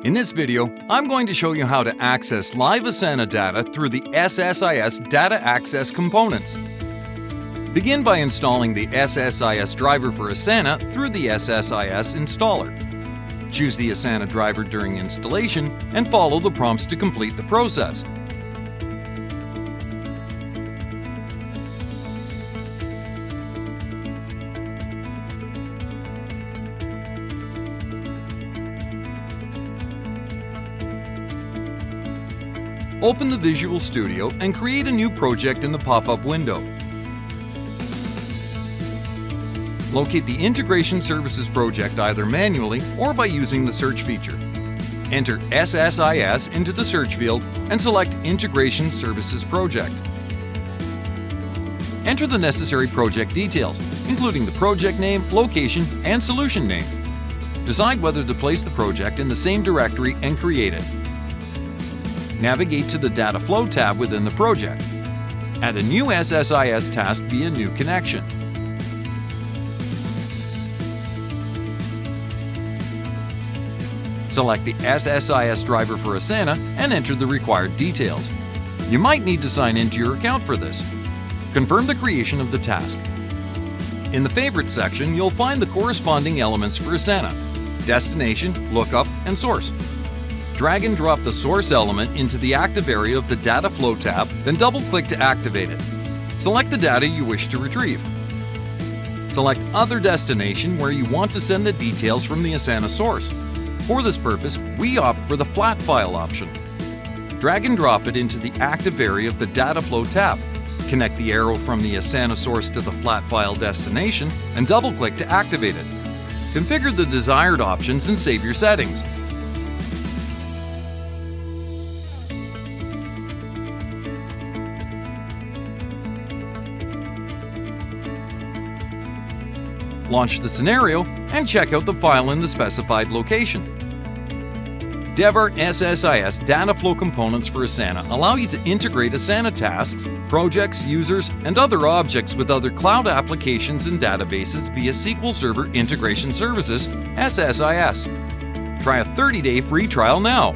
In this video, I'm going to show you how to access live Asana data through the SSIS data access components. Begin by installing the SSIS driver for Asana through the SSIS installer. Choose the Asana driver during installation and follow the prompts to complete the process. Open the Visual Studio and create a new project in the pop-up window. Locate the Integration Services project either manually or by using the search feature. Enter SSIS into the search field and select Integration Services Project. Enter the necessary project details, including the project name, location, and solution name. Decide whether to place the project in the same directory and create it. Navigate to the Data Flow tab within the project. Add a new SSIS task via New Connection. Select the SSIS driver for Asana and enter the required details. You might need to sign into your account for this. Confirm the creation of the task. In the Favorites section, you'll find the corresponding elements for Asana: destination, lookup, and source. Drag and drop the source element into the active area of the Data Flow tab, then double-click to activate it. Select the data you wish to retrieve. Select Other Destination where you want to send the details from the Asana source. For this purpose, we opt for the Flat File option. Drag and drop it into the active area of the Data Flow tab. Connect the arrow from the Asana source to the Flat File destination and double-click to activate it. Configure the desired options and save your settings. Launch the scenario and check out the file in the specified location. Devart SSIS data flow components for Asana allow you to integrate Asana tasks, projects, users, and other objects with other cloud applications and databases via SQL Server Integration Services, SSIS. Try a 30-day free trial now.